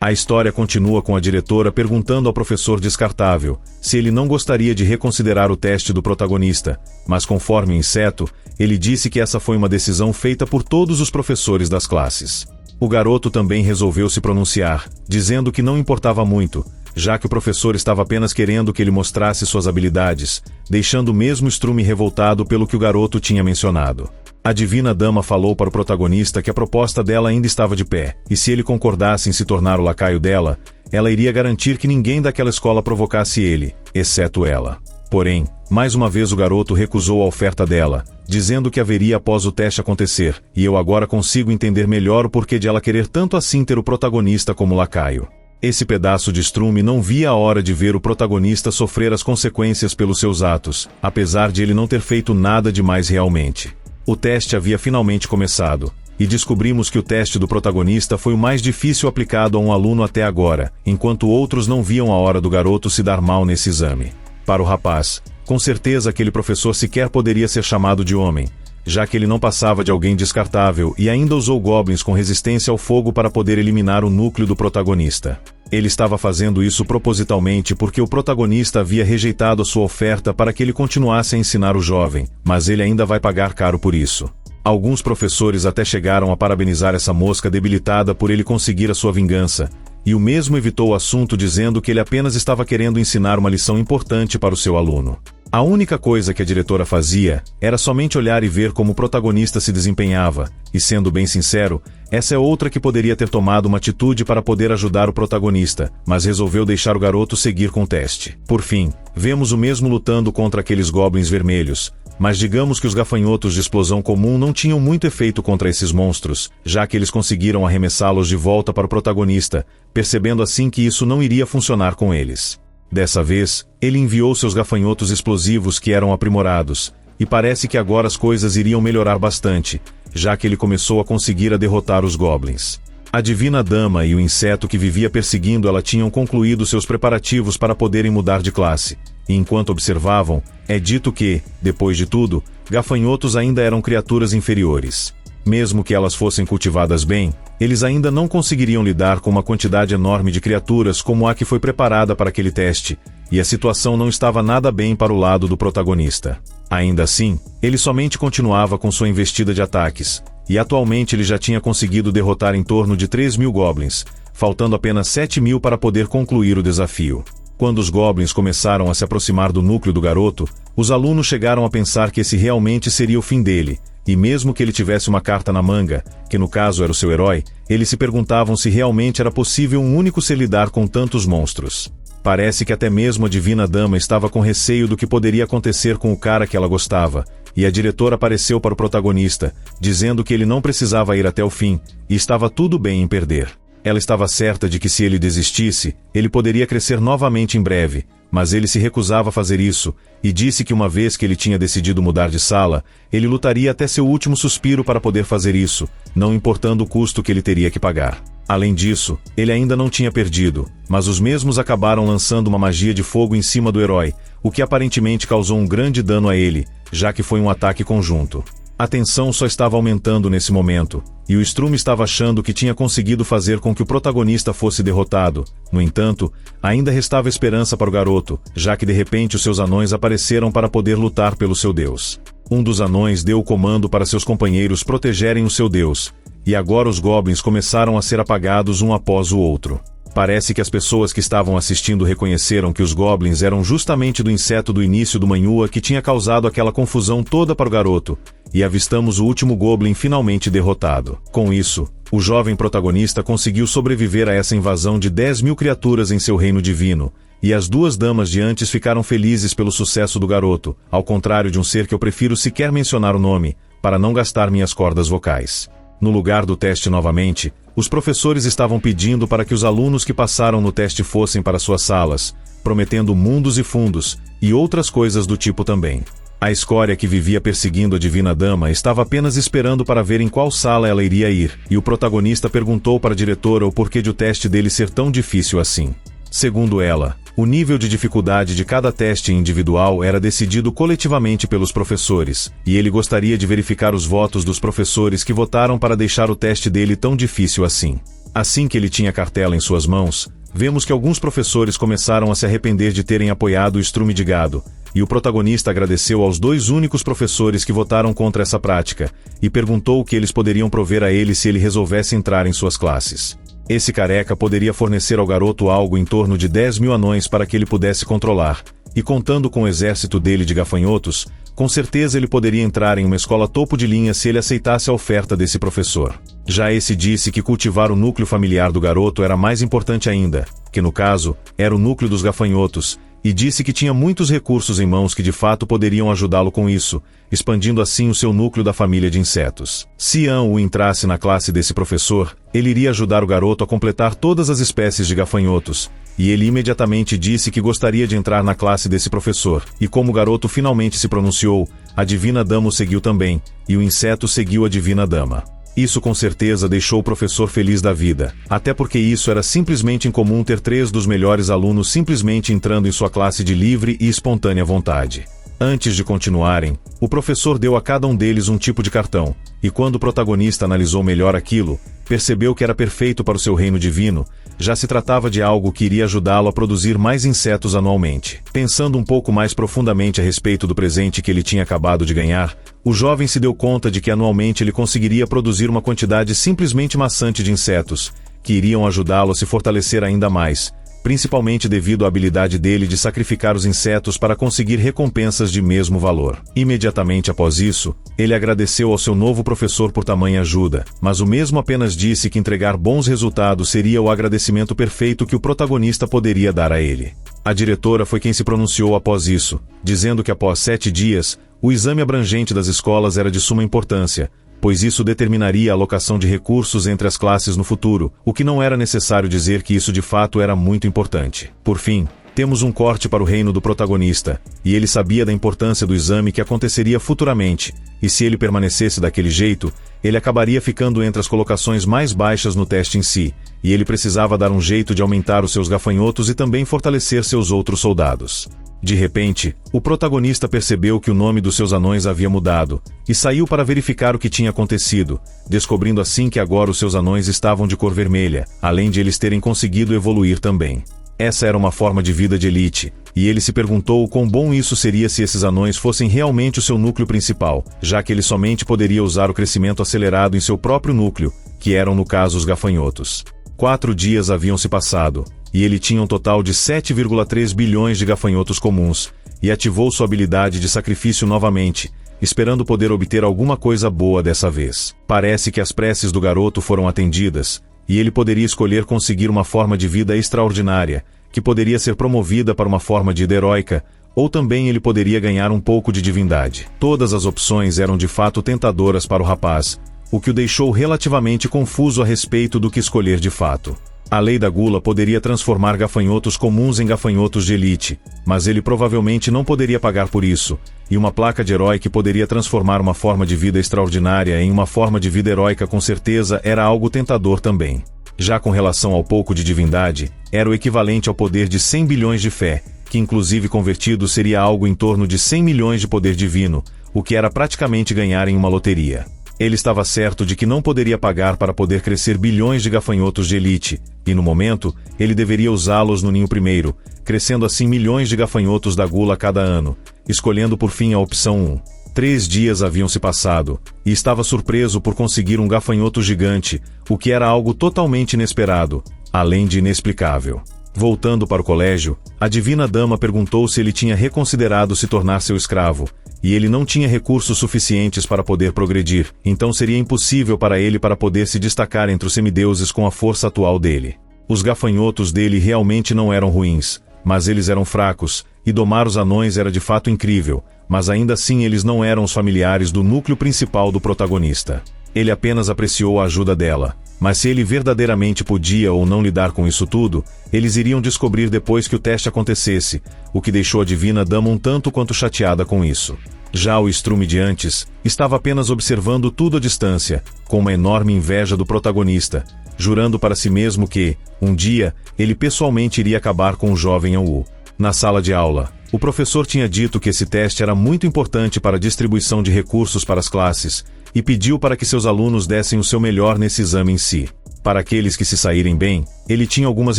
A história continua com a diretora perguntando ao professor descartável se ele não gostaria de reconsiderar o teste do protagonista, mas conforme o inseto, ele disse que essa foi uma decisão feita por todos os professores das classes. O garoto também resolveu se pronunciar, dizendo que não importava muito, já que o professor estava apenas querendo que ele mostrasse suas habilidades, deixando mesmo Strume revoltado pelo que o garoto tinha mencionado. A Divina Dama falou para o protagonista que a proposta dela ainda estava de pé, e se ele concordasse em se tornar o lacaio dela, ela iria garantir que ninguém daquela escola provocasse ele, exceto ela. Porém, mais uma vez o garoto recusou a oferta dela, dizendo que haveria após o teste acontecer, e eu agora consigo entender melhor o porquê de ela querer tanto assim ter o protagonista como lacaio. Esse pedaço de Strume não via a hora de ver o protagonista sofrer as consequências pelos seus atos, apesar de ele não ter feito nada demais realmente. O teste havia finalmente começado, e descobrimos que o teste do protagonista foi o mais difícil aplicado a um aluno até agora, enquanto outros não viam a hora do garoto se dar mal nesse exame. Para o rapaz, com certeza aquele professor sequer poderia ser chamado de homem, já que ele não passava de alguém descartável e ainda usou goblins com resistência ao fogo para poder eliminar o núcleo do protagonista. Ele estava fazendo isso propositalmente porque o protagonista havia rejeitado a sua oferta para que ele continuasse a ensinar o jovem, mas ele ainda vai pagar caro por isso. Alguns professores até chegaram a parabenizar essa mosca debilitada por ele conseguir a sua vingança, e o mesmo evitou o assunto dizendo que ele apenas estava querendo ensinar uma lição importante para o seu aluno. A única coisa que a diretora fazia era somente olhar e ver como o protagonista se desempenhava, e sendo bem sincero, essa é outra que poderia ter tomado uma atitude para poder ajudar o protagonista, mas resolveu deixar o garoto seguir com o teste. Por fim, vemos o mesmo lutando contra aqueles goblins vermelhos, mas digamos que os gafanhotos de explosão comum não tinham muito efeito contra esses monstros, já que eles conseguiram arremessá-los de volta para o protagonista, percebendo assim que isso não iria funcionar com eles. Dessa vez, ele enviou seus gafanhotos explosivos que eram aprimorados, e parece que agora as coisas iriam melhorar bastante, já que ele começou a conseguir derrotar os goblins. A Divina Dama e o inseto que vivia perseguindo ela tinham concluído seus preparativos para poderem mudar de classe, e enquanto observavam, é dito que, depois de tudo, gafanhotos ainda eram criaturas inferiores. Mesmo que elas fossem cultivadas bem, eles ainda não conseguiriam lidar com uma quantidade enorme de criaturas como a que foi preparada para aquele teste, e a situação não estava nada bem para o lado do protagonista. Ainda assim, ele somente continuava com sua investida de ataques, e atualmente ele já tinha conseguido derrotar em torno de 3.000 goblins, faltando apenas 7.000 para poder concluir o desafio. Quando os goblins começaram a se aproximar do núcleo do garoto, os alunos chegaram a pensar que esse realmente seria o fim dele, e mesmo que ele tivesse uma carta na manga, que no caso era o seu herói, eles se perguntavam se realmente era possível um único ser lidar com tantos monstros. Parece que até mesmo a Divina Dama estava com receio do que poderia acontecer com o cara que ela gostava, e a diretora apareceu para o protagonista, dizendo que ele não precisava ir até o fim, e estava tudo bem em perder. Ela estava certa de que se ele desistisse, ele poderia crescer novamente em breve, mas ele se recusava a fazer isso, e disse que uma vez que ele tinha decidido mudar de sala, ele lutaria até seu último suspiro para poder fazer isso, não importando o custo que ele teria que pagar. Além disso, ele ainda não tinha perdido, mas os mesmos acabaram lançando uma magia de fogo em cima do herói, o que aparentemente causou um grande dano a ele, já que foi um ataque conjunto. A tensão só estava aumentando nesse momento, e o Strume estava achando que tinha conseguido fazer com que o protagonista fosse derrotado. No entanto, ainda restava esperança para o garoto, já que de repente os seus anões apareceram para poder lutar pelo seu deus. Um dos anões deu o comando para seus companheiros protegerem o seu deus, e agora os goblins começaram a ser apagados um após o outro. Parece que as pessoas que estavam assistindo reconheceram que os goblins eram justamente do inseto do início do Manhua que tinha causado aquela confusão toda para o garoto, e avistamos o último goblin finalmente derrotado. Com isso, o jovem protagonista conseguiu sobreviver a essa invasão de 10.000 criaturas em seu reino divino, e as duas damas de antes ficaram felizes pelo sucesso do garoto, ao contrário de um ser que eu prefiro sequer mencionar o nome, para não gastar minhas cordas vocais. No lugar do teste novamente, os professores estavam pedindo para que os alunos que passaram no teste fossem para suas salas, prometendo mundos e fundos, e outras coisas do tipo também. A escória que vivia perseguindo a Divina Dama estava apenas esperando para ver em qual sala ela iria ir, e o protagonista perguntou para a diretora o porquê de o teste dele ser tão difícil assim. Segundo ela, o nível de dificuldade de cada teste individual era decidido coletivamente pelos professores, e ele gostaria de verificar os votos dos professores que votaram para deixar o teste dele tão difícil assim. Assim que ele tinha a cartela em suas mãos, vemos que alguns professores começaram a se arrepender de terem apoiado o estrume de gado, e o protagonista agradeceu aos 2 únicos professores que votaram contra essa prática, e perguntou o que eles poderiam prover a ele se ele resolvesse entrar em suas classes. Esse careca poderia fornecer ao garoto algo em torno de 10.000 anões para que ele pudesse controlar, e contando com o exército dele de gafanhotos, com certeza ele poderia entrar em uma escola topo de linha se ele aceitasse a oferta desse professor. Já esse disse que cultivar o núcleo familiar do garoto era mais importante ainda, que no caso, era o núcleo dos gafanhotos, e disse que tinha muitos recursos em mãos que de fato poderiam ajudá-lo com isso, expandindo assim o seu núcleo da família de insetos. Se Ian entrasse na classe desse professor, ele iria ajudar o garoto a completar todas as espécies de gafanhotos, e ele imediatamente disse que gostaria de entrar na classe desse professor, e como o garoto finalmente se pronunciou, a Divina Dama o seguiu também, e o inseto seguiu a Divina Dama. Isso com certeza deixou o professor feliz da vida, até porque isso era simplesmente incomum ter 3 dos melhores alunos simplesmente entrando em sua classe de livre e espontânea vontade. Antes de continuarem, o professor deu a cada um deles um tipo de cartão, e quando o protagonista analisou melhor aquilo, percebeu que era perfeito para o seu reino divino, já se tratava de algo que iria ajudá-lo a produzir mais insetos anualmente. Pensando um pouco mais profundamente a respeito do presente que ele tinha acabado de ganhar, o jovem se deu conta de que anualmente ele conseguiria produzir uma quantidade simplesmente maçante de insetos, que iriam ajudá-lo a se fortalecer ainda mais, principalmente devido à habilidade dele de sacrificar os insetos para conseguir recompensas de mesmo valor. Imediatamente após isso, ele agradeceu ao seu novo professor por tamanha ajuda, mas o mesmo apenas disse que entregar bons resultados seria o agradecimento perfeito que o protagonista poderia dar a ele. A diretora foi quem se pronunciou após isso, dizendo que após 7 dias, o exame abrangente das escolas era de suma importância, pois isso determinaria a alocação de recursos entre as classes no futuro, o que não era necessário dizer que isso de fato era muito importante. Por fim, temos um corte para o reino do protagonista, e ele sabia da importância do exame que aconteceria futuramente, e se ele permanecesse daquele jeito, ele acabaria ficando entre as colocações mais baixas no teste em si, e ele precisava dar um jeito de aumentar os seus gafanhotos e também fortalecer seus outros soldados. De repente, o protagonista percebeu que o nome dos seus anões havia mudado, e saiu para verificar o que tinha acontecido, descobrindo assim que agora os seus anões estavam de cor vermelha, além de eles terem conseguido evoluir também. Essa era uma forma de vida de elite, e ele se perguntou o quão bom isso seria se esses anões fossem realmente o seu núcleo principal, já que ele somente poderia usar o crescimento acelerado em seu próprio núcleo, que eram no caso os gafanhotos. 4 dias haviam se passado, e ele tinha um total de 7,3 bilhões de gafanhotos comuns, e ativou sua habilidade de sacrifício novamente, esperando poder obter alguma coisa boa dessa vez. Parece que as preces do garoto foram atendidas, e ele poderia escolher conseguir uma forma de vida extraordinária, que poderia ser promovida para uma forma de vida heróica, ou também ele poderia ganhar um pouco de divindade. Todas as opções eram de fato tentadoras para o rapaz, o que o deixou relativamente confuso a respeito do que escolher de fato. A lei da gula poderia transformar gafanhotos comuns em gafanhotos de elite, mas ele provavelmente não poderia pagar por isso, e uma placa de herói que poderia transformar uma forma de vida extraordinária em uma forma de vida heróica com certeza era algo tentador também. Já com relação ao pouco de divindade, era o equivalente ao poder de 100 bilhões de fé, que inclusive convertido seria algo em torno de 100 milhões de poder divino, o que era praticamente ganhar em uma loteria. Ele estava certo de que não poderia pagar para poder crescer bilhões de gafanhotos de elite, e no momento, ele deveria usá-los no ninho primeiro, crescendo assim milhões de gafanhotos da gula a cada ano, escolhendo por fim a opção 1. 3 dias haviam se passado, e estava surpreso por conseguir um gafanhoto gigante, o que era algo totalmente inesperado, além de inexplicável. Voltando para o colégio, a Divina Dama perguntou se ele tinha reconsiderado se tornar seu escravo, e ele não tinha recursos suficientes para poder progredir, então seria impossível para ele para poder se destacar entre os semideuses com a força atual dele. Os gafanhotos dele realmente não eram ruins, mas eles eram fracos, e domar os anões era de fato incrível, mas ainda assim eles não eram os familiares do núcleo principal do protagonista. Ele apenas apreciou a ajuda dela, mas se ele verdadeiramente podia ou não lidar com isso tudo, eles iriam descobrir depois que o teste acontecesse, o que deixou a Divina Dama um tanto quanto chateada com isso. Já o estrume de antes, estava apenas observando tudo à distância, com uma enorme inveja do protagonista, jurando para si mesmo que, um dia, ele pessoalmente iria acabar com o jovem Au. Na sala de aula, o professor tinha dito que esse teste era muito importante para a distribuição de recursos para as classes, e pediu para que seus alunos dessem o seu melhor nesse exame em si. Para aqueles que se saírem bem, ele tinha algumas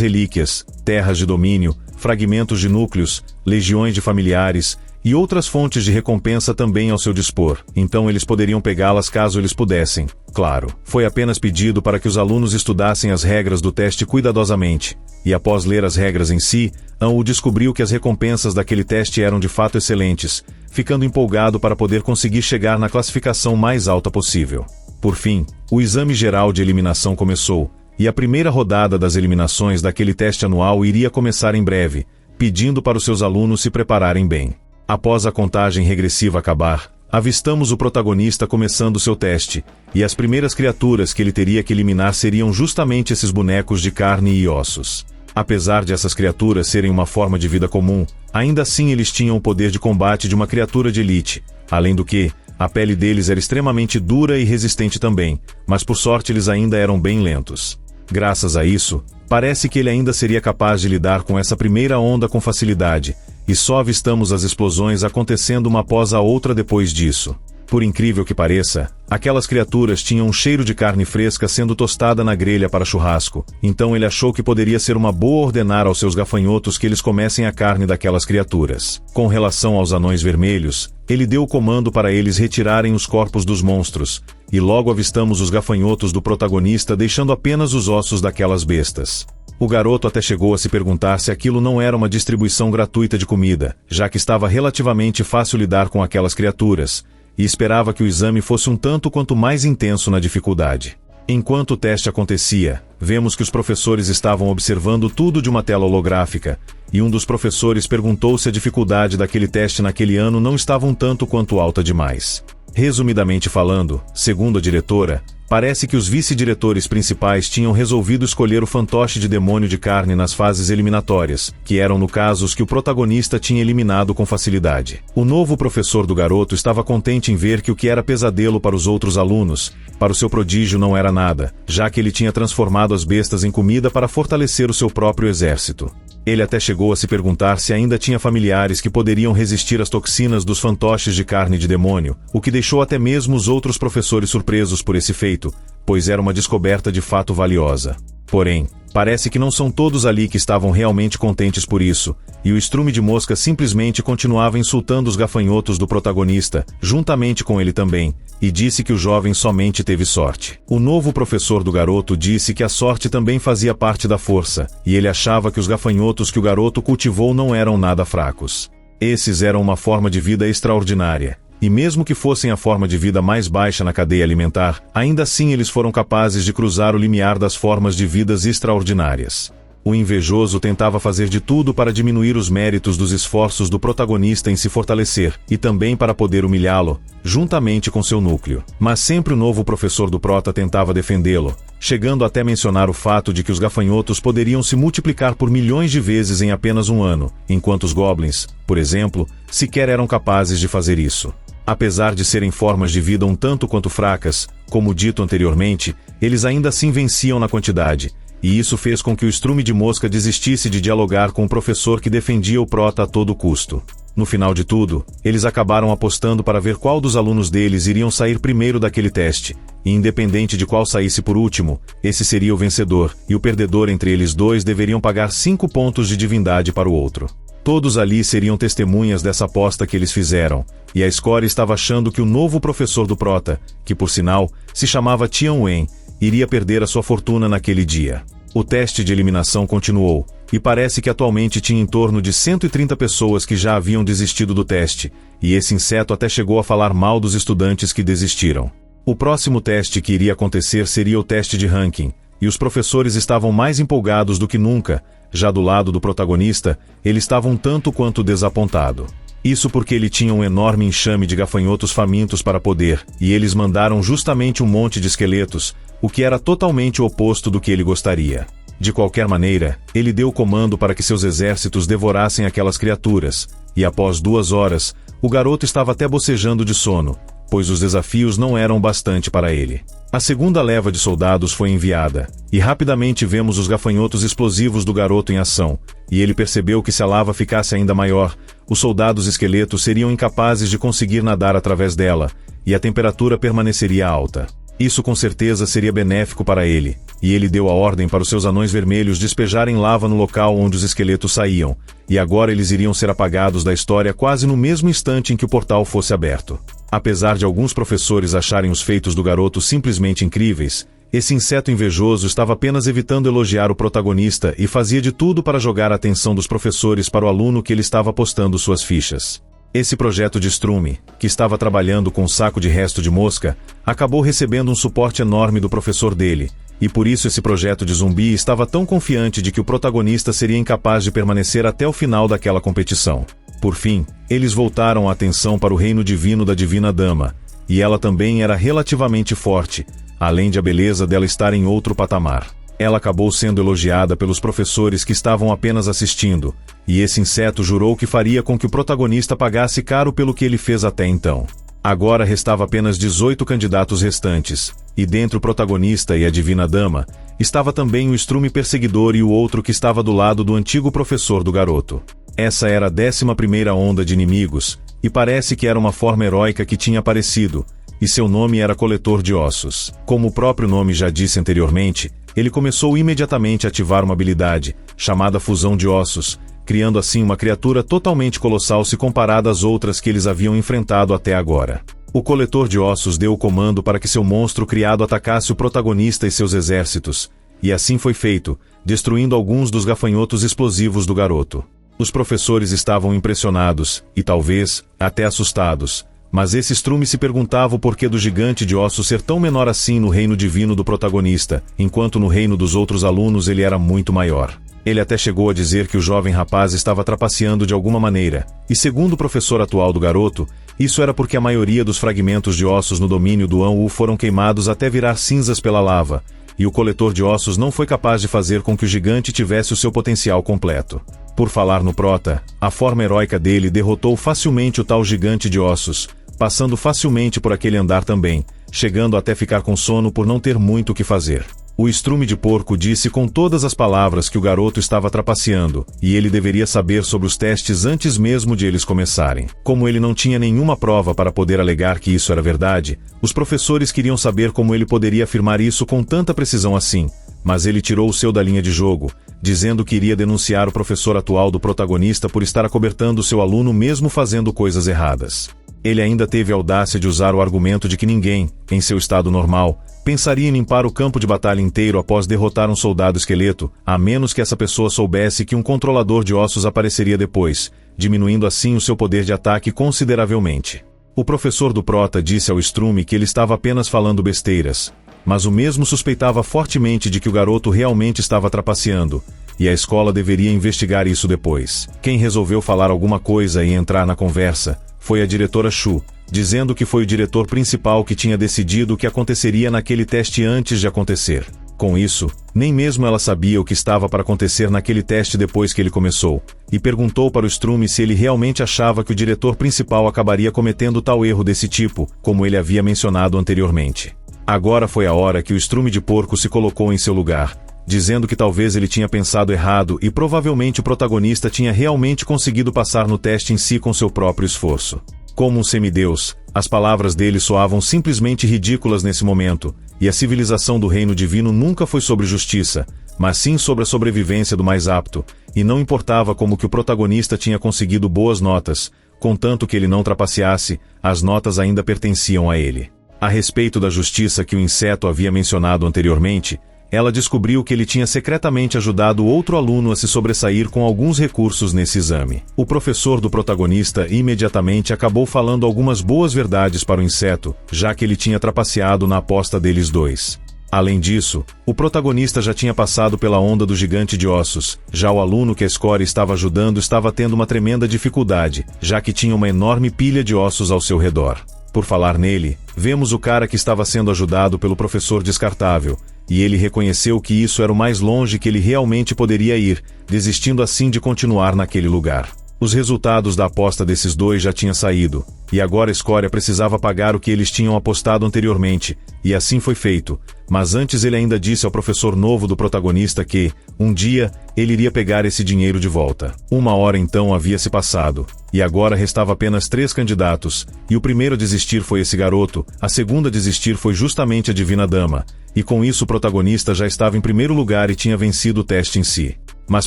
relíquias, terras de domínio, fragmentos de núcleos, legiões de familiares, e outras fontes de recompensa também ao seu dispor, então eles poderiam pegá-las caso eles pudessem. Claro, foi apenas pedido para que os alunos estudassem as regras do teste cuidadosamente, e após ler as regras em si, An-Wu descobriu que as recompensas daquele teste eram de fato excelentes, ficando empolgado para poder conseguir chegar na classificação mais alta possível. Por fim, o exame geral de eliminação começou, e a primeira rodada das eliminações daquele teste anual iria começar em breve, pedindo para os seus alunos se prepararem bem. Após a contagem regressiva acabar, avistamos o protagonista começando seu teste, e as primeiras criaturas que ele teria que eliminar seriam justamente esses bonecos de carne e ossos. Apesar de essas criaturas serem uma forma de vida comum, ainda assim eles tinham o poder de combate de uma criatura de elite, além do que, a pele deles era extremamente dura e resistente também, mas por sorte eles ainda eram bem lentos. Graças a isso, parece que ele ainda seria capaz de lidar com essa primeira onda com facilidade, e só avistamos as explosões acontecendo uma após a outra depois disso. Por incrível que pareça, aquelas criaturas tinham um cheiro de carne fresca sendo tostada na grelha para churrasco, então ele achou que poderia ser uma boa ordenar aos seus gafanhotos que eles comessem a carne daquelas criaturas. Com relação aos anões vermelhos, ele deu o comando para eles retirarem os corpos dos monstros, e logo avistamos os gafanhotos do protagonista deixando apenas os ossos daquelas bestas. O garoto até chegou a se perguntar se aquilo não era uma distribuição gratuita de comida, já que estava relativamente fácil lidar com aquelas criaturas, e esperava que o exame fosse um tanto quanto mais intenso na dificuldade. Enquanto o teste acontecia, vemos que os professores estavam observando tudo de uma tela holográfica, e um dos professores perguntou se a dificuldade daquele teste naquele ano não estava um tanto quanto alta demais. Resumidamente falando, segundo a diretora, parece que os vice-diretores principais tinham resolvido escolher o fantoche de demônio de carne nas fases eliminatórias, que eram no caso os que o protagonista tinha eliminado com facilidade. O novo professor do garoto estava contente em ver que o que era pesadelo para os outros alunos, para o seu prodígio não era nada, já que ele tinha transformado as bestas em comida para fortalecer o seu próprio exército. Ele até chegou a se perguntar se ainda tinha familiares que poderiam resistir às toxinas dos fantoches de carne de demônio, o que deixou até mesmo os outros professores surpresos por esse feito, pois era uma descoberta de fato valiosa. Porém, parece que não são todos ali que estavam realmente contentes por isso, e o estrume de mosca simplesmente continuava insultando os gafanhotos do protagonista, juntamente com ele também, e disse que o jovem somente teve sorte. O novo professor do garoto disse que a sorte também fazia parte da força, e ele achava que os gafanhotos que o garoto cultivou não eram nada fracos. Esses eram uma forma de vida extraordinária. E mesmo que fossem a forma de vida mais baixa na cadeia alimentar, ainda assim eles foram capazes de cruzar o limiar das formas de vidas extraordinárias. O invejoso tentava fazer de tudo para diminuir os méritos dos esforços do protagonista em se fortalecer, e também para poder humilhá-lo, juntamente com seu núcleo. Mas sempre o novo professor do prota tentava defendê-lo, chegando até mencionar o fato de que os gafanhotos poderiam se multiplicar por milhões de vezes em apenas um ano, enquanto os goblins, por exemplo, sequer eram capazes de fazer isso. Apesar de serem formas de vida um tanto quanto fracas, como dito anteriormente, eles ainda assim venciam na quantidade, e isso fez com que o estrume de mosca desistisse de dialogar com o professor que defendia o prota a todo custo. No final de tudo, eles acabaram apostando para ver qual dos alunos deles iriam sair primeiro daquele teste, e independente de qual saísse por último, esse seria o vencedor, e o perdedor entre eles dois deveriam pagar 5 pontos de divindade para o outro. Todos ali seriam testemunhas dessa aposta que eles fizeram, e a escória estava achando que o novo professor do prota, que por sinal, se chamava Tian Wen, iria perder a sua fortuna naquele dia. O teste de eliminação continuou, e parece que atualmente tinha em torno de 130 pessoas que já haviam desistido do teste, e esse inseto até chegou a falar mal dos estudantes que desistiram. O próximo teste que iria acontecer seria o teste de ranking, e os professores estavam mais empolgados do que nunca. Já do lado do protagonista, ele estava um tanto quanto desapontado. Isso porque ele tinha um enorme enxame de gafanhotos famintos para poder, e eles mandaram justamente um monte de esqueletos, o que era totalmente o oposto do que ele gostaria. De qualquer maneira, ele deu o comando para que seus exércitos devorassem aquelas criaturas, e após 2 horas, o garoto estava até bocejando de sono, pois os desafios não eram bastante para ele. A segunda leva de soldados foi enviada, e rapidamente vemos os gafanhotos explosivos do garoto em ação, e ele percebeu que se a lava ficasse ainda maior, os soldados esqueletos seriam incapazes de conseguir nadar através dela, e a temperatura permaneceria alta. Isso com certeza seria benéfico para ele, e ele deu a ordem para os seus anões vermelhos despejarem lava no local onde os esqueletos saíam, e agora eles iriam ser apagados da história quase no mesmo instante em que o portal fosse aberto. Apesar de alguns professores acharem os feitos do garoto simplesmente incríveis, esse inseto invejoso estava apenas evitando elogiar o protagonista e fazia de tudo para jogar a atenção dos professores para o aluno que ele estava apostando suas fichas. Esse projeto de Strume, que estava trabalhando com um saco de resto de mosca, acabou recebendo um suporte enorme do professor dele, e por isso esse projeto de zumbi estava tão confiante de que o protagonista seria incapaz de permanecer até o final daquela competição. Por fim, eles voltaram a atenção para o reino divino da Divina Dama, e ela também era relativamente forte, além de a beleza dela estar em outro patamar. Ela acabou sendo elogiada pelos professores que estavam apenas assistindo, e esse inseto jurou que faria com que o protagonista pagasse caro pelo que ele fez até então. Agora restava apenas 18 candidatos restantes, e dentre o protagonista e a Divina Dama, estava também o Strume perseguidor e o outro que estava do lado do antigo professor do garoto. Essa era a 11ª onda de inimigos, e parece que era uma forma heróica que tinha aparecido, e seu nome era Coletor de Ossos. Como o próprio nome já disse anteriormente, ele começou imediatamente a ativar uma habilidade, chamada Fusão de Ossos, criando assim uma criatura totalmente colossal se comparada às outras que eles haviam enfrentado até agora. O Coletor de Ossos deu o comando para que seu monstro criado atacasse o protagonista e seus exércitos, e assim foi feito, destruindo alguns dos gafanhotos explosivos do garoto. Os professores estavam impressionados, e talvez, até assustados, mas esse Strume se perguntava o porquê do gigante de ossos ser tão menor assim no reino divino do protagonista, enquanto no reino dos outros alunos ele era muito maior. Ele até chegou a dizer que o jovem rapaz estava trapaceando de alguma maneira, e segundo o professor atual do garoto, isso era porque a maioria dos fragmentos de ossos no domínio do An-U foram queimados até virar cinzas pela lava, e o coletor de ossos não foi capaz de fazer com que o gigante tivesse o seu potencial completo. Por falar no Prota, a forma heróica dele derrotou facilmente o tal gigante de ossos, passando facilmente por aquele andar também, chegando até ficar com sono por não ter muito o que fazer. O Strume de Porco disse com todas as palavras que o garoto estava trapaceando, e ele deveria saber sobre os testes antes mesmo de eles começarem. Como ele não tinha nenhuma prova para poder alegar que isso era verdade, os professores queriam saber como ele poderia afirmar isso com tanta precisão assim, mas ele tirou o seu da linha de jogo, dizendo que iria denunciar o professor atual do protagonista por estar acobertando seu aluno mesmo fazendo coisas erradas. Ele ainda teve a audácia de usar o argumento de que ninguém, em seu estado normal, pensaria em limpar o campo de batalha inteiro após derrotar um soldado esqueleto, a menos que essa pessoa soubesse que um controlador de ossos apareceria depois, diminuindo assim o seu poder de ataque consideravelmente. O professor do Prota disse ao Strume que ele estava apenas falando besteiras, mas o mesmo suspeitava fortemente de que o garoto realmente estava trapaceando, e a escola deveria investigar isso depois. Quem resolveu falar alguma coisa e entrar na conversa foi a diretora Shu, dizendo que foi o diretor principal que tinha decidido o que aconteceria naquele teste antes de acontecer. Com isso, nem mesmo ela sabia o que estava para acontecer naquele teste depois que ele começou, e perguntou para o Strume se ele realmente achava que o diretor principal acabaria cometendo tal erro desse tipo, como ele havia mencionado anteriormente. Agora foi a hora que o Strume de Porco se colocou em seu lugar, dizendo que talvez ele tinha pensado errado e provavelmente o protagonista tinha realmente conseguido passar no teste em si com seu próprio esforço. Como um semideus, as palavras dele soavam simplesmente ridículas nesse momento, e a civilização do reino divino nunca foi sobre justiça, mas sim sobre a sobrevivência do mais apto, e não importava como que o protagonista tinha conseguido boas notas, contanto que ele não trapaceasse, as notas ainda pertenciam a ele. A respeito da justiça que o inseto havia mencionado anteriormente, ela descobriu que ele tinha secretamente ajudado outro aluno a se sobressair com alguns recursos nesse exame. O professor do protagonista imediatamente acabou falando algumas boas verdades para o inseto, já que ele tinha trapaceado na aposta deles dois. Além disso, o protagonista já tinha passado pela onda do gigante de ossos, já o aluno que a Score estava ajudando estava tendo uma tremenda dificuldade, já que tinha uma enorme pilha de ossos ao seu redor. Por falar nele, vemos o cara que estava sendo ajudado pelo professor descartável, e ele reconheceu que isso era o mais longe que ele realmente poderia ir, desistindo assim de continuar naquele lugar. Os resultados da aposta desses dois já tinham saído, e agora a escória precisava pagar o que eles tinham apostado anteriormente, e assim foi feito. Mas antes ele ainda disse ao professor novo do protagonista que, um dia, ele iria pegar esse dinheiro de volta. 1 hora então havia se passado, e agora restava apenas 3 candidatos, e o primeiro a desistir foi esse garoto, a segunda a desistir foi justamente a Divina Dama, e com isso o protagonista já estava em primeiro lugar e tinha vencido o teste em si. Mas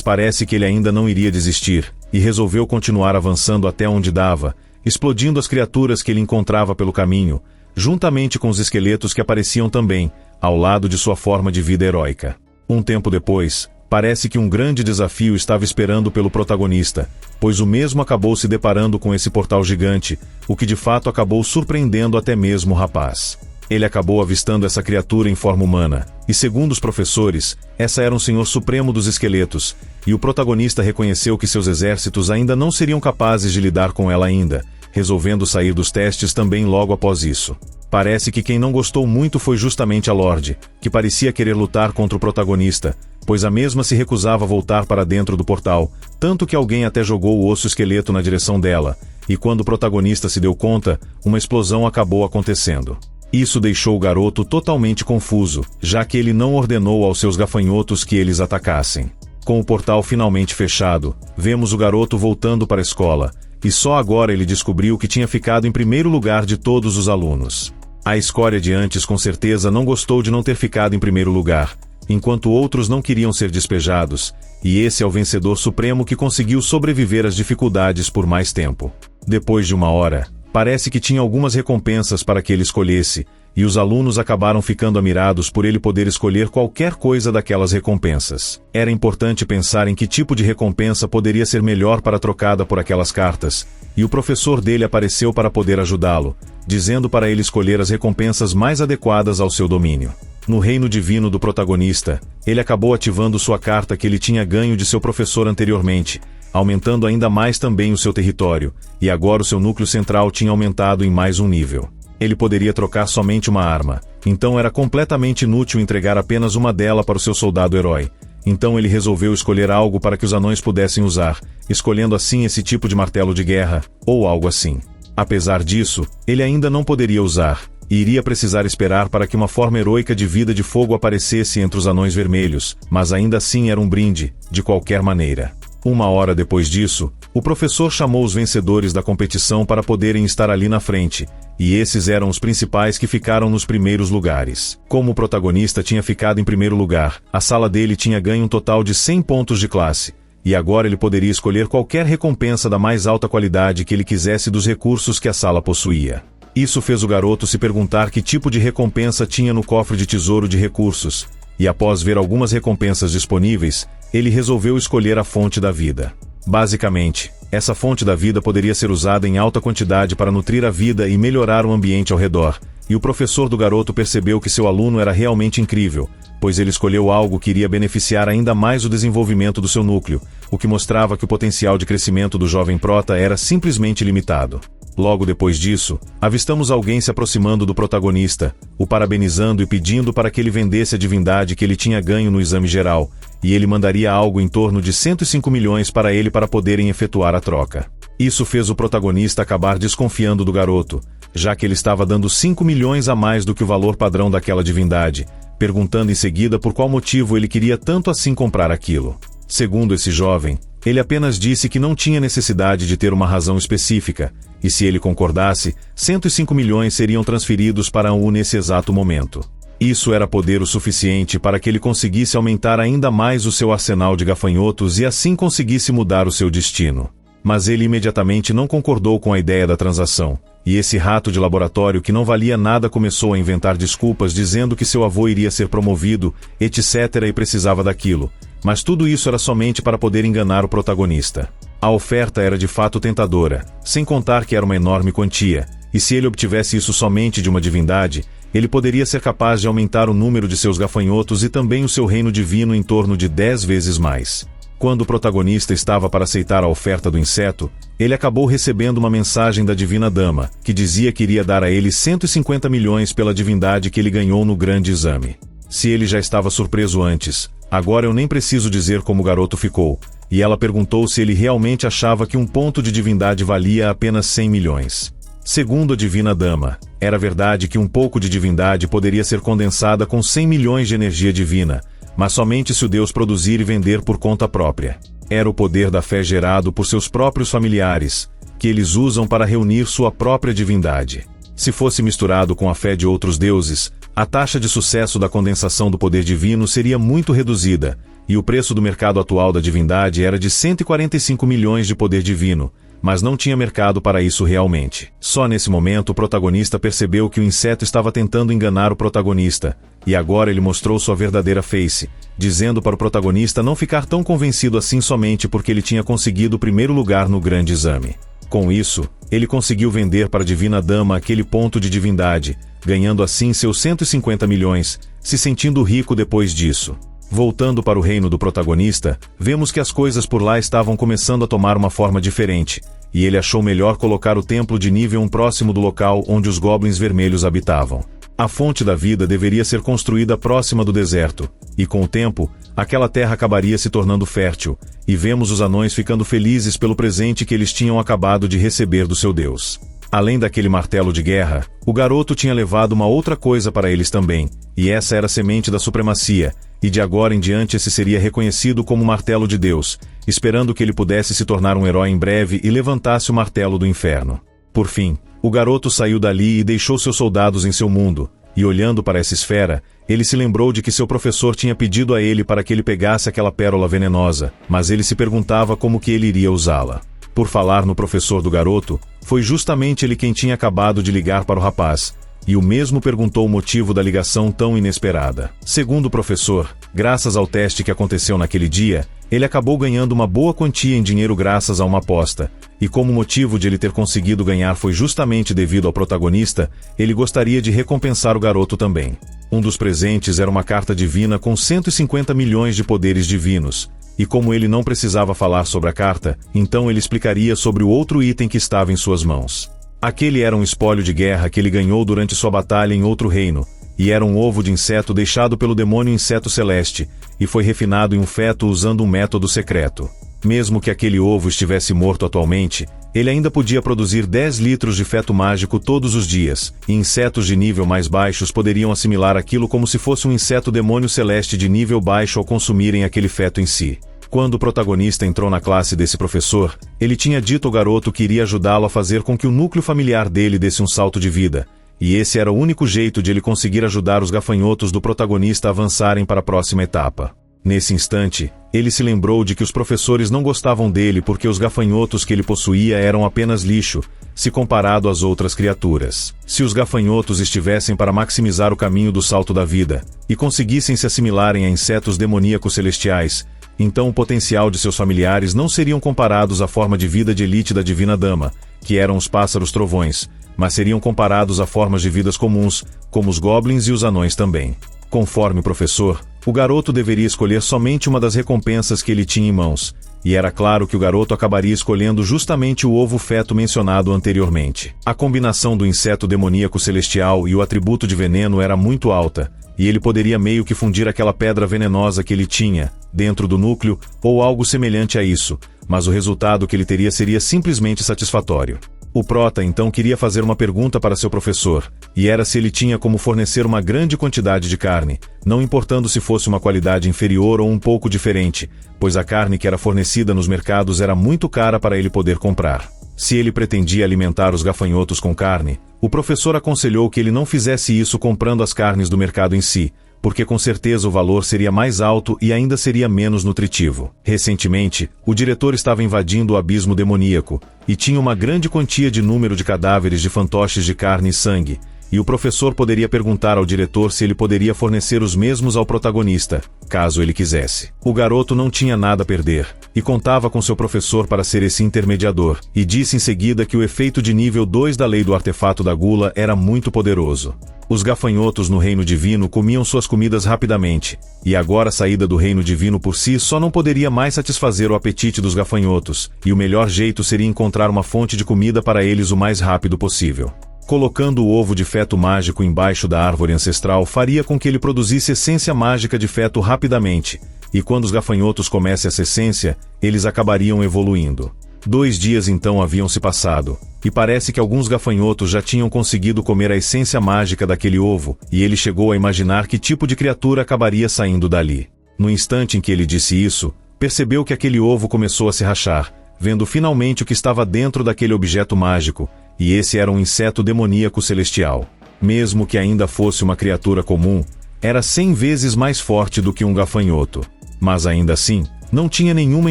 parece que ele ainda não iria desistir, e resolveu continuar avançando até onde dava, explodindo as criaturas que ele encontrava pelo caminho, juntamente com os esqueletos que apareciam também, ao lado de sua forma de vida heróica. Um tempo depois, parece que um grande desafio estava esperando pelo protagonista, pois o mesmo acabou se deparando com esse portal gigante, o que de fato acabou surpreendendo até mesmo o rapaz. Ele acabou avistando essa criatura em forma humana, e segundo os professores, essa era um senhor supremo dos esqueletos, e o protagonista reconheceu que seus exércitos ainda não seriam capazes de lidar com ela ainda, resolvendo sair dos testes também logo após isso. Parece que quem não gostou muito foi justamente a Lorde, que parecia querer lutar contra o protagonista, pois a mesma se recusava a voltar para dentro do portal, tanto que alguém até jogou o osso esqueleto na direção dela, e quando o protagonista se deu conta, uma explosão acabou acontecendo. Isso deixou o garoto totalmente confuso, já que ele não ordenou aos seus gafanhotos que eles atacassem. Com o portal finalmente fechado, vemos o garoto voltando para a escola, e só agora ele descobriu que tinha ficado em primeiro lugar de todos os alunos. A escória de antes com certeza não gostou de não ter ficado em primeiro lugar, enquanto outros não queriam ser despejados, e esse é o vencedor supremo que conseguiu sobreviver às dificuldades por mais tempo. Depois de 1 hora, parece que tinha algumas recompensas para que ele escolhesse, e os alunos acabaram ficando admirados por ele poder escolher qualquer coisa daquelas recompensas. Era importante pensar em que tipo de recompensa poderia ser melhor para trocada por aquelas cartas, e o professor dele apareceu para poder ajudá-lo, dizendo para ele escolher as recompensas mais adequadas ao seu domínio. No reino divino do protagonista, ele acabou ativando sua carta que ele tinha ganho de seu professor anteriormente, aumentando ainda mais também o seu território, e agora o seu núcleo central tinha aumentado em mais um nível. Ele poderia trocar somente uma arma, então era completamente inútil entregar apenas uma dela para o seu soldado herói. Então ele resolveu escolher algo para que os anões pudessem usar, escolhendo assim esse tipo de martelo de guerra, ou algo assim. Apesar disso, ele ainda não poderia usar, e iria precisar esperar para que uma forma heroica de vida de fogo aparecesse entre os anões vermelhos, mas ainda assim era um brinde, de qualquer maneira. 1 hora depois disso, o professor chamou os vencedores da competição para poderem estar ali na frente, e esses eram os principais que ficaram nos primeiros lugares. Como o protagonista tinha ficado em primeiro lugar, a sala dele tinha ganho um total de 100 pontos de classe, e agora ele poderia escolher qualquer recompensa da mais alta qualidade que ele quisesse dos recursos que a sala possuía. Isso fez o garoto se perguntar que tipo de recompensa tinha no cofre de tesouro de recursos, e após ver algumas recompensas disponíveis, ele resolveu escolher a fonte da vida. Basicamente, essa fonte da vida poderia ser usada em alta quantidade para nutrir a vida e melhorar o ambiente ao redor, e o professor do garoto percebeu que seu aluno era realmente incrível, pois ele escolheu algo que iria beneficiar ainda mais o desenvolvimento do seu núcleo, o que mostrava que o potencial de crescimento do jovem prota era simplesmente limitado. Logo depois disso, avistamos alguém se aproximando do protagonista, o parabenizando e pedindo para que ele vendesse a divindade que ele tinha ganho no exame geral, e ele mandaria algo em torno de 105 milhões para ele para poderem efetuar a troca. Isso fez o protagonista acabar desconfiando do garoto, já que ele estava dando 5 milhões a mais do que o valor padrão daquela divindade, perguntando em seguida por qual motivo ele queria tanto assim comprar aquilo. Segundo esse jovem, ele apenas disse que não tinha necessidade de ter uma razão específica, e se ele concordasse, 105 milhões seriam transferidos para U nesse exato momento. Isso era poder o suficiente para que ele conseguisse aumentar ainda mais o seu arsenal de gafanhotos e assim conseguisse mudar o seu destino. Mas ele imediatamente não concordou com a ideia da transação, e esse rato de laboratório que não valia nada começou a inventar desculpas dizendo que seu avô iria ser promovido, etc. e precisava daquilo. Mas tudo isso era somente para poder enganar o protagonista. A oferta era de fato tentadora, sem contar que era uma enorme quantia, e se ele obtivesse isso somente de uma divindade, ele poderia ser capaz de aumentar o número de seus gafanhotos e também o seu reino divino em torno de 10 vezes mais. Quando o protagonista estava para aceitar a oferta do inseto, ele acabou recebendo uma mensagem da Divina Dama, que dizia que iria dar a ele 150 milhões pela divindade que ele ganhou no grande exame. Se ele já estava surpreso antes, agora eu nem preciso dizer como o garoto ficou, e ela perguntou se ele realmente achava que um ponto de divindade valia apenas 100 milhões. Segundo a divina dama, era verdade que um pouco de divindade poderia ser condensada com 100 milhões de energia divina, mas somente se o Deus produzir e vender por conta própria. Era o poder da fé gerado por seus próprios familiares, que eles usam para reunir sua própria divindade. Se fosse misturado com a fé de outros deuses, a taxa de sucesso da condensação do poder divino seria muito reduzida, e o preço do mercado atual da divindade era de 145 milhões de poder divino, mas não tinha mercado para isso realmente. Só nesse momento o protagonista percebeu que o inseto estava tentando enganar o protagonista, e agora ele mostrou sua verdadeira face, dizendo para o protagonista não ficar tão convencido assim somente porque ele tinha conseguido o primeiro lugar no grande exame. Com isso, ele conseguiu vender para a divina dama aquele ponto de divindade, ganhando assim seus 150 milhões, se sentindo rico depois disso. Voltando para o reino do protagonista, vemos que as coisas por lá estavam começando a tomar uma forma diferente, e ele achou melhor colocar o templo de nível 1 próximo do local onde os goblins vermelhos habitavam. A fonte da vida deveria ser construída próxima do deserto, e com o tempo, aquela terra acabaria se tornando fértil, e vemos os anões ficando felizes pelo presente que eles tinham acabado de receber do seu Deus. Além daquele martelo de guerra, o garoto tinha levado uma outra coisa para eles também, e essa era a semente da supremacia, e de agora em diante esse seria reconhecido como o martelo de Deus, esperando que ele pudesse se tornar um herói em breve e levantasse o martelo do inferno. Por fim, o garoto saiu dali e deixou seus soldados em seu mundo, e olhando para essa esfera, ele se lembrou de que seu professor tinha pedido a ele para que ele pegasse aquela pérola venenosa, mas ele se perguntava como que ele iria usá-la. Por falar no professor do garoto, foi justamente ele quem tinha acabado de ligar para o rapaz, e o mesmo perguntou o motivo da ligação tão inesperada. Segundo o professor, graças ao teste que aconteceu naquele dia, ele acabou ganhando uma boa quantia em dinheiro graças a uma aposta, e como o motivo de ele ter conseguido ganhar foi justamente devido ao protagonista, ele gostaria de recompensar o garoto também. Um dos presentes era uma carta divina com 150 milhões de poderes divinos, e como ele não precisava falar sobre a carta, então ele explicaria sobre o outro item que estava em suas mãos. Aquele era um espólio de guerra que ele ganhou durante sua batalha em outro reino, e era um ovo de inseto deixado pelo demônio inseto celeste, e foi refinado em um feto usando um método secreto. Mesmo que aquele ovo estivesse morto atualmente, ele ainda podia produzir 10 litros de feto mágico todos os dias, e insetos de nível mais baixos poderiam assimilar aquilo como se fosse um inseto demônio celeste de nível baixo ao consumirem aquele feto em si. Quando o protagonista entrou na classe desse professor, ele tinha dito ao garoto que iria ajudá-lo a fazer com que o núcleo familiar dele desse um salto de vida, e esse era o único jeito de ele conseguir ajudar os gafanhotos do protagonista a avançarem para a próxima etapa. Nesse instante, ele se lembrou de que os professores não gostavam dele porque os gafanhotos que ele possuía eram apenas lixo, se comparado às outras criaturas. Se os gafanhotos estivessem para maximizar o caminho do salto da vida, e conseguissem se assimilarem a insetos demoníacos celestiais, então o potencial de seus familiares não seriam comparados à forma de vida de elite da Divina Dama, que eram os pássaros trovões, mas seriam comparados a formas de vidas comuns, como os goblins e os anões também. Conforme o professor, o garoto deveria escolher somente uma das recompensas que ele tinha em mãos, e era claro que o garoto acabaria escolhendo justamente o ovo feto mencionado anteriormente. A combinação do inseto demoníaco celestial e o atributo de veneno era muito alta, e ele poderia meio que fundir aquela pedra venenosa que ele tinha, dentro do núcleo, ou algo semelhante a isso, mas o resultado que ele teria seria simplesmente satisfatório. O prota então queria fazer uma pergunta para seu professor, e era se ele tinha como fornecer uma grande quantidade de carne, não importando se fosse uma qualidade inferior ou um pouco diferente, pois a carne que era fornecida nos mercados era muito cara para ele poder comprar. Se ele pretendia alimentar os gafanhotos com carne, o professor aconselhou que ele não fizesse isso comprando as carnes do mercado em si, porque com certeza o valor seria mais alto e ainda seria menos nutritivo. Recentemente, o diretor estava invadindo o abismo demoníaco, e tinha uma grande quantia de número de cadáveres de fantoches de carne e sangue, e o professor poderia perguntar ao diretor se ele poderia fornecer os mesmos ao protagonista, caso ele quisesse. O garoto não tinha nada a perder, e contava com seu professor para ser esse intermediador, e disse em seguida que o efeito de nível 2 da lei do artefato da gula era muito poderoso. Os gafanhotos no reino divino comiam suas comidas rapidamente, e agora a saída do reino divino por si só não poderia mais satisfazer o apetite dos gafanhotos, e o melhor jeito seria encontrar uma fonte de comida para eles o mais rápido possível. Colocando o ovo de feto mágico embaixo da árvore ancestral faria com que ele produzisse essência mágica de feto rapidamente, e quando os gafanhotos comessem essa essência, eles acabariam evoluindo. 2 dias então haviam se passado, e parece que alguns gafanhotos já tinham conseguido comer a essência mágica daquele ovo, e ele chegou a imaginar que tipo de criatura acabaria saindo dali. No instante em que ele disse isso, percebeu que aquele ovo começou a se rachar, vendo finalmente o que estava dentro daquele objeto mágico, e esse era um inseto demoníaco celestial. Mesmo que ainda fosse uma criatura comum, era 100 vezes mais forte do que um gafanhoto. Mas ainda assim, não tinha nenhuma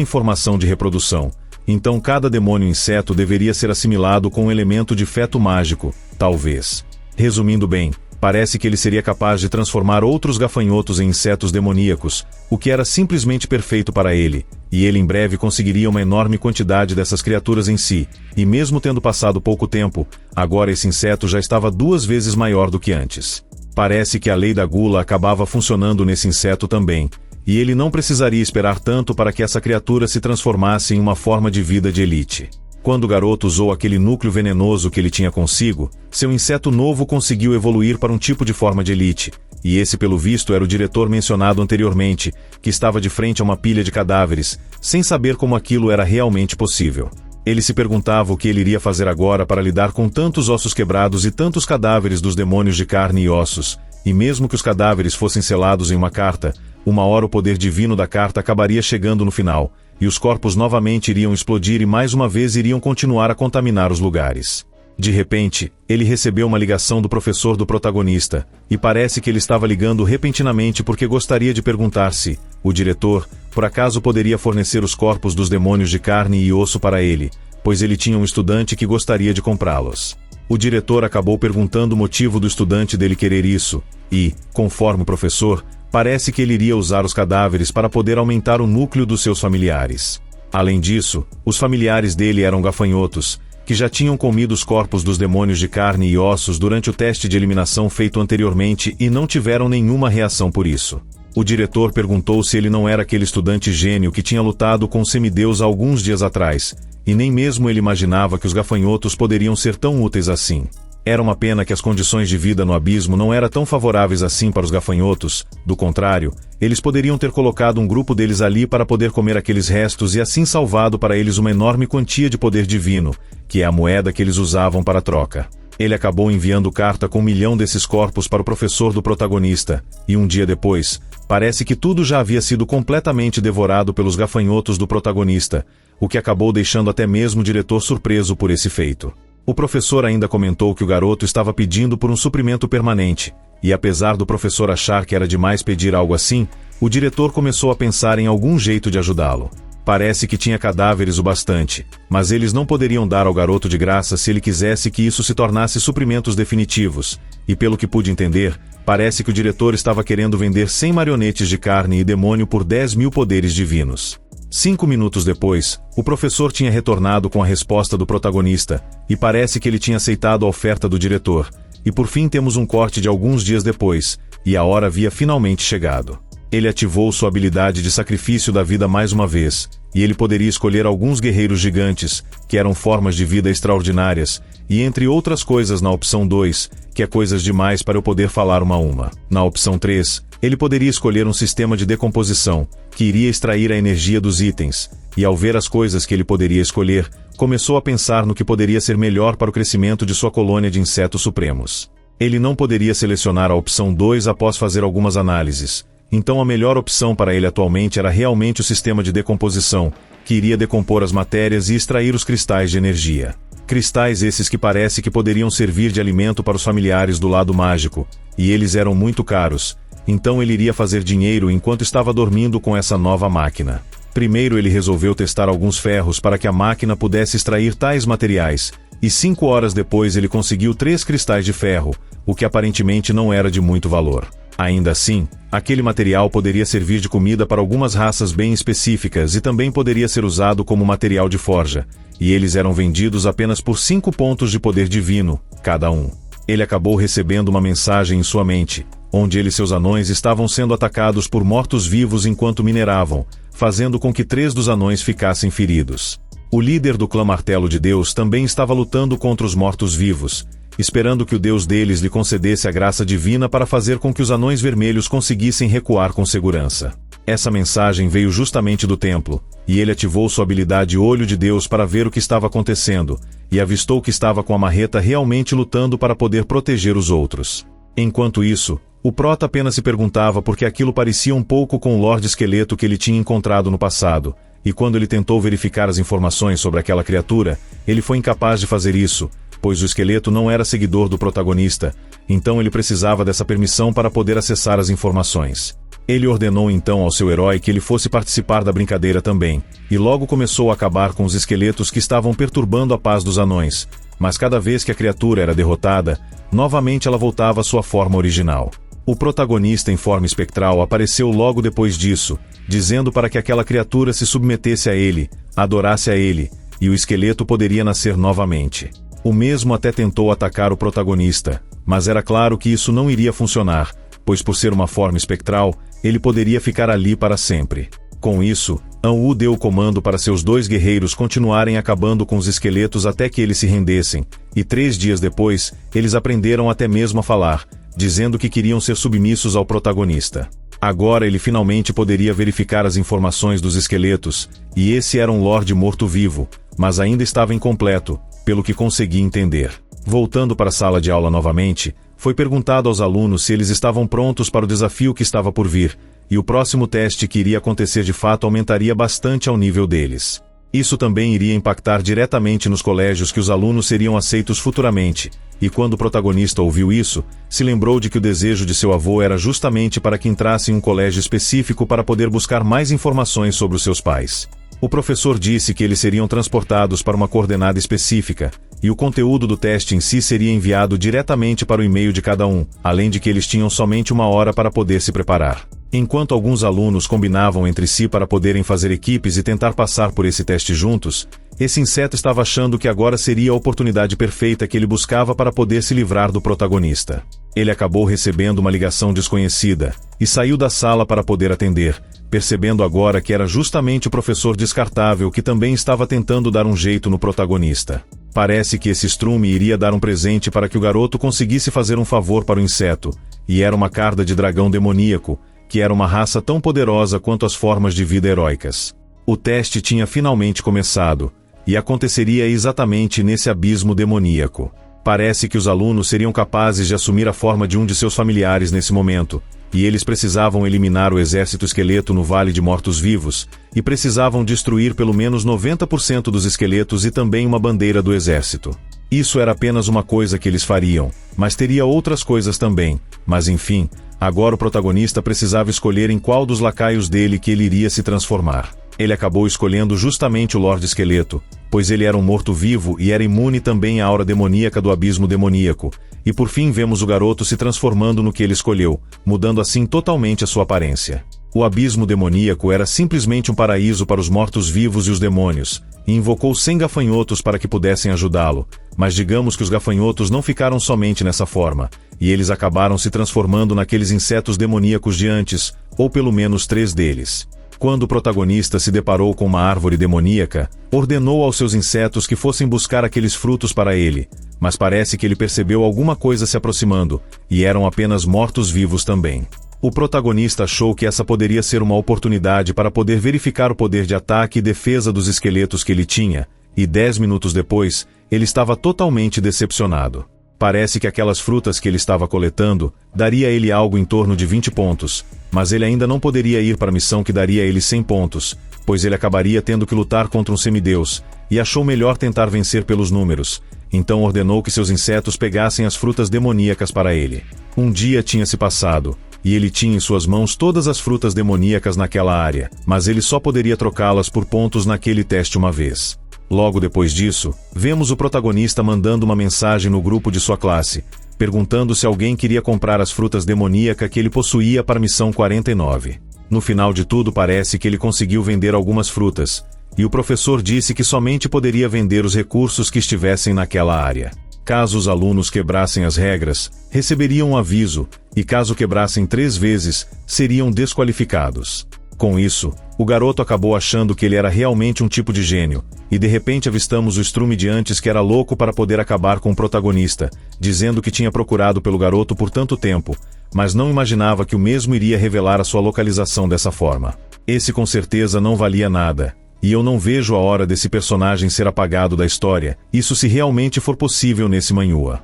informação de reprodução, então cada demônio inseto deveria ser assimilado com um elemento de feto mágico, talvez. Resumindo bem, parece que ele seria capaz de transformar outros gafanhotos em insetos demoníacos, o que era simplesmente perfeito para ele, e ele em breve conseguiria uma enorme quantidade dessas criaturas em si, e mesmo tendo passado pouco tempo, agora esse inseto já estava 2 vezes maior do que antes. Parece que a lei da gula acabava funcionando nesse inseto também, e ele não precisaria esperar tanto para que essa criatura se transformasse em uma forma de vida de elite. Quando o garoto usou aquele núcleo venenoso que ele tinha consigo, seu inseto novo conseguiu evoluir para um tipo de forma de elite, e esse pelo visto era o diretor mencionado anteriormente, que estava de frente a uma pilha de cadáveres, sem saber como aquilo era realmente possível. Ele se perguntava o que ele iria fazer agora para lidar com tantos ossos quebrados e tantos cadáveres dos demônios de carne e ossos, e mesmo que os cadáveres fossem selados em uma carta, uma hora o poder divino da carta acabaria chegando no final, e os corpos novamente iriam explodir e mais uma vez iriam continuar a contaminar os lugares. De repente, ele recebeu uma ligação do professor do protagonista, e parece que ele estava ligando repentinamente porque gostaria de perguntar se o diretor, por acaso poderia fornecer os corpos dos demônios de carne e osso para ele, pois ele tinha um estudante que gostaria de comprá-los. O diretor acabou perguntando o motivo do estudante dele querer isso, e, conforme o professor, parece que ele iria usar os cadáveres para poder aumentar o núcleo dos seus familiares. Além disso, os familiares dele eram gafanhotos, que já tinham comido os corpos dos demônios de carne e ossos durante o teste de eliminação feito anteriormente e não tiveram nenhuma reação por isso. O diretor perguntou se ele não era aquele estudante gênio que tinha lutado com o semideus há alguns dias atrás, e nem mesmo ele imaginava que os gafanhotos poderiam ser tão úteis assim. Era uma pena que as condições de vida no abismo não eram tão favoráveis assim para os gafanhotos, do contrário, eles poderiam ter colocado um grupo deles ali para poder comer aqueles restos e assim salvado para eles uma enorme quantia de poder divino, que é a moeda que eles usavam para a troca. Ele acabou enviando carta com 1 milhão desses corpos para o professor do protagonista, e um dia depois, parece que tudo já havia sido completamente devorado pelos gafanhotos do protagonista, o que acabou deixando até mesmo o diretor surpreso por esse feito. O professor ainda comentou que o garoto estava pedindo por um suprimento permanente, e apesar do professor achar que era demais pedir algo assim, o diretor começou a pensar em algum jeito de ajudá-lo. Parece que tinha cadáveres o bastante, mas eles não poderiam dar ao garoto de graça se ele quisesse que isso se tornasse suprimentos definitivos, e pelo que pude entender, parece que o diretor estava querendo vender 100 marionetes de carne e demônio por 10 mil poderes divinos. 5 minutos depois, o professor tinha retornado com a resposta do protagonista, e parece que ele tinha aceitado a oferta do diretor, e por fim temos um corte de alguns dias depois, e a hora havia finalmente chegado. Ele ativou sua habilidade de sacrifício da vida mais uma vez, e ele poderia escolher alguns guerreiros gigantes, que eram formas de vida extraordinárias, e entre outras coisas na opção 2, que é coisas demais para eu poder falar uma a uma. Na opção 3, ele poderia escolher um sistema de decomposição, que iria extrair a energia dos itens, e ao ver as coisas que ele poderia escolher, começou a pensar no que poderia ser melhor para o crescimento de sua colônia de insetos supremos. Ele não poderia selecionar a opção 2 após fazer algumas análises, então a melhor opção para ele atualmente era realmente o sistema de decomposição, que iria decompor as matérias e extrair os cristais de energia. Cristais esses que parece que poderiam servir de alimento para os familiares do lado mágico, e eles eram muito caros, então ele iria fazer dinheiro enquanto estava dormindo com essa nova máquina. Primeiro ele resolveu testar alguns ferros para que a máquina pudesse extrair tais materiais, e 5 horas depois ele conseguiu 3 cristais de ferro, o que aparentemente não era de muito valor. Ainda assim, aquele material poderia servir de comida para algumas raças bem específicas e também poderia ser usado como material de forja, e eles eram vendidos apenas por 5 pontos de poder divino, cada um. Ele acabou recebendo uma mensagem em sua mente, onde ele e seus anões estavam sendo atacados por mortos-vivos enquanto mineravam, fazendo com que 3 dos anões ficassem feridos. O líder do clã Martelo de Deus também estava lutando contra os mortos-vivos, esperando que o Deus deles lhe concedesse a graça divina para fazer com que os anões vermelhos conseguissem recuar com segurança. Essa mensagem veio justamente do templo, e ele ativou sua habilidade Olho de Deus para ver o que estava acontecendo, e avistou que estava com a marreta realmente lutando para poder proteger os outros. Enquanto isso, o Prota apenas se perguntava por que aquilo parecia um pouco com o Lorde Esqueleto que ele tinha encontrado no passado, e quando ele tentou verificar as informações sobre aquela criatura, ele foi incapaz de fazer isso, pois o esqueleto não era seguidor do protagonista, então ele precisava dessa permissão para poder acessar as informações. Ele ordenou então ao seu herói que ele fosse participar da brincadeira também, e logo começou a acabar com os esqueletos que estavam perturbando a paz dos anões, mas cada vez que a criatura era derrotada, novamente ela voltava à sua forma original. O protagonista em forma espectral apareceu logo depois disso, dizendo para que aquela criatura se submetesse a ele, adorasse a ele, e o esqueleto poderia nascer novamente. O mesmo até tentou atacar o protagonista, mas era claro que isso não iria funcionar, pois por ser uma forma espectral, ele poderia ficar ali para sempre. Com isso, An-Wu deu o comando para seus 2 guerreiros continuarem acabando com os esqueletos até que eles se rendessem, e 3 dias depois, eles aprenderam até mesmo a falar, dizendo que queriam ser submissos ao protagonista. Agora ele finalmente poderia verificar as informações dos esqueletos, e esse era um Lorde morto-vivo, mas ainda estava incompleto, pelo que consegui entender. Voltando para a sala de aula novamente, foi perguntado aos alunos se eles estavam prontos para o desafio que estava por vir, e o próximo teste que iria acontecer de fato aumentaria bastante ao nível deles. Isso também iria impactar diretamente nos colégios que os alunos seriam aceitos futuramente, e quando o protagonista ouviu isso, se lembrou de que o desejo de seu avô era justamente para que entrasse em um colégio específico para poder buscar mais informações sobre os seus pais. O professor disse que eles seriam transportados para uma coordenada específica, e o conteúdo do teste em si seria enviado diretamente para o e-mail de cada um, além de que eles tinham somente 1 hora para poder se preparar. Enquanto alguns alunos combinavam entre si para poderem fazer equipes e tentar passar por esse teste juntos, esse inseto estava achando que agora seria a oportunidade perfeita que ele buscava para poder se livrar do protagonista. Ele acabou recebendo uma ligação desconhecida, e saiu da sala para poder atender, percebendo agora que era justamente o professor descartável que também estava tentando dar um jeito no protagonista. Parece que esse estrume iria dar um presente para que o garoto conseguisse fazer um favor para o inseto, e era uma carda de dragão demoníaco, que era uma raça tão poderosa quanto as formas de vida heróicas. O teste tinha finalmente começado, e aconteceria exatamente nesse abismo demoníaco. Parece que os alunos seriam capazes de assumir a forma de um de seus familiares nesse momento, e eles precisavam eliminar o exército esqueleto no Vale de Mortos-Vivos, e precisavam destruir pelo menos 90% dos esqueletos e também uma bandeira do exército. Isso era apenas uma coisa que eles fariam, mas teria outras coisas também, mas enfim, agora o protagonista precisava escolher em qual dos lacaios dele que ele iria se transformar. Ele acabou escolhendo justamente o Lorde Esqueleto, pois ele era um morto-vivo e era imune também à aura demoníaca do abismo demoníaco, e por fim vemos o garoto se transformando no que ele escolheu, mudando assim totalmente a sua aparência. O abismo demoníaco era simplesmente um paraíso para os mortos-vivos e os demônios, e invocou 100 gafanhotos para que pudessem ajudá-lo, mas digamos que os gafanhotos não ficaram somente nessa forma, e eles acabaram se transformando naqueles insetos demoníacos de antes, ou pelo menos 3 deles. Quando o protagonista se deparou com uma árvore demoníaca, ordenou aos seus insetos que fossem buscar aqueles frutos para ele, mas parece que ele percebeu alguma coisa se aproximando, e eram apenas mortos-vivos também. O protagonista achou que essa poderia ser uma oportunidade para poder verificar o poder de ataque e defesa dos esqueletos que ele tinha, e 10 minutos depois, ele estava totalmente decepcionado. Parece que aquelas frutas que ele estava coletando daria a ele algo em torno de 20 pontos, mas ele ainda não poderia ir para a missão que daria a ele 100 pontos, pois ele acabaria tendo que lutar contra um semideus, e achou melhor tentar vencer pelos números, então ordenou que seus insetos pegassem as frutas demoníacas para ele. Um dia tinha se passado, e ele tinha em suas mãos todas as frutas demoníacas naquela área, mas ele só poderia trocá-las por pontos naquele teste uma vez. Logo depois disso, vemos o protagonista mandando uma mensagem no grupo de sua classe, perguntando se alguém queria comprar as frutas demoníacas que ele possuía para a missão 49. No final de tudo parece que ele conseguiu vender algumas frutas, e o professor disse que somente poderia vender os recursos que estivessem naquela área. Caso os alunos quebrassem as regras, receberiam um aviso, e caso quebrassem 3 vezes, seriam desqualificados. Com isso, o garoto acabou achando que ele era realmente um tipo de gênio, e de repente avistamos o Strume de antes que era louco para poder acabar com o protagonista, dizendo que tinha procurado pelo garoto por tanto tempo, mas não imaginava que o mesmo iria revelar a sua localização dessa forma. Esse com certeza não valia nada, e eu não vejo a hora desse personagem ser apagado da história, isso se realmente for possível nesse manhwa.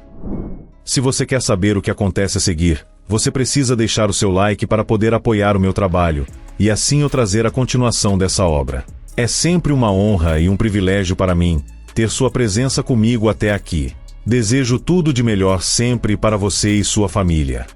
Se você quer saber o que acontece a seguir, você precisa deixar o seu like para poder apoiar o meu trabalho, e assim eu trazer a continuação dessa obra. É sempre uma honra e um privilégio para mim ter sua presença comigo até aqui. Desejo tudo de melhor sempre para você e sua família.